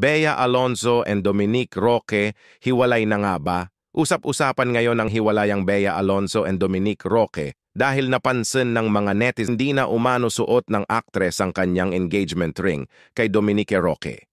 Bea Alonzo and Dominique Roque, hiwalay na nga ba? Usap-usapan ngayon ang hiwalayang Bea Alonzo and Dominique Roque dahil napansin ng mga netizen hindi na umano suot ng aktres ang kanyang engagement ring kay Dominique Roque.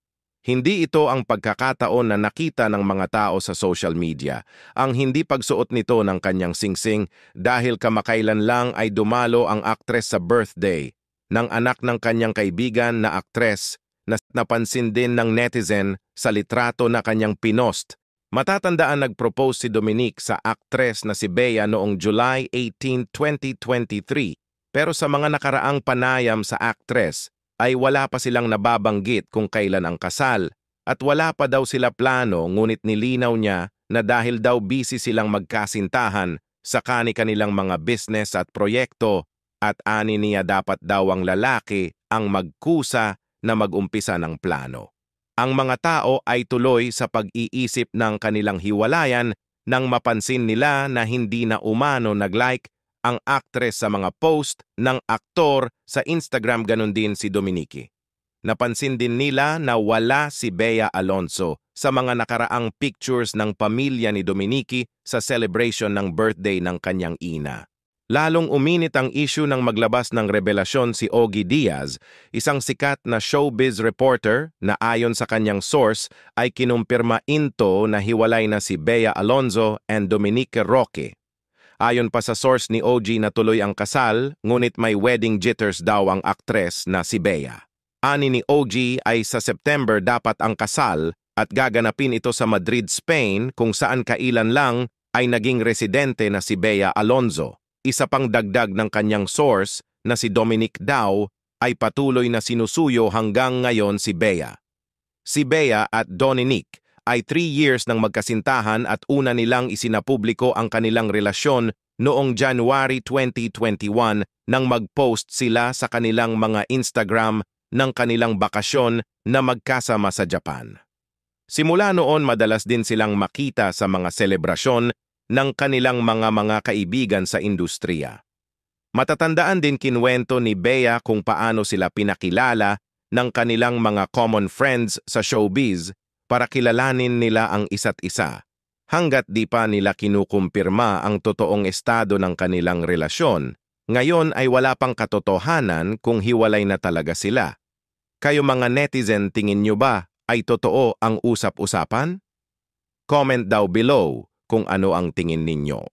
Hindi ito ang pagkakataon na nakita ng mga tao sa social media, ang hindi pagsuot nito ng kanyang singsing dahil kamakailan lang ay dumalo ang aktres sa birthday ng anak ng kanyang kaibigan na aktres na napansin din ng netizen sa litrato na kanyang pinost. Matatandaan nag-propose si Dominique sa aktres na si Bea noong July 18, 2023 pero sa mga nakaraang panayam sa aktres ay wala pa silang nababanggit kung kailan ang kasal at wala pa daw sila plano ngunit nilinaw niya na dahil daw busy silang magkasintahan sa kani-kanilang mga business at proyekto at ani niya dapat daw ang lalaki ang magkusa na mag-umpisa ng plano. Ang mga tao ay tuloy sa pag-iisip ng kanilang hiwalayan nang mapansin nila na hindi na umano nag-like ang aktres sa mga post ng aktor sa Instagram, ganon din si Dominique. Napansin din nila na wala si Bea Alonzo sa mga nakaraang pictures ng pamilya ni Dominique sa celebration ng birthday ng kanyang ina. Lalong uminit ang issue ng maglabas ng revelasyon si Ogie Diaz, isang sikat na showbiz reporter na ayon sa kanyang source ay kinumpirma into na hiwalay na si Bea Alonzo and Dominique Roque. Ayon pa sa source ni Ogie na tuloy ang kasal, ngunit may wedding jitters daw ang aktres na si Bea. Ani ni Ogie ay sa September dapat ang kasal at gaganapin ito sa Madrid, Spain kung saan kailan lang ay naging residente na si Bea Alonzo. Isa pang dagdag ng kanyang source na si Dominique daw ay patuloy na sinusuyo hanggang ngayon si Bea. Si Bea at Dominique ay 3 years nang magkasintahan at una nilang isinapubliko ang kanilang relasyon noong January 2021 nang mag-post sila sa kanilang mga Instagram ng kanilang bakasyon na magkasama sa Japan. Simula noon madalas din silang makita sa mga selebrasyon ng kanilang mga kaibigan sa industriya. Matatandaan din kinwento ni Bea kung paano sila pinakilala ng kanilang mga common friends sa showbiz para kilalanin nila ang isa't isa, hanggat di pa nila kinukumpirma ang totoong estado ng kanilang relasyon. Ngayon ay wala pang katotohanan kung hiwalay na talaga sila. Kayo mga netizen, tingin nyo ba ay totoo ang usap-usapan? Comment daw below kung ano ang tingin ninyo.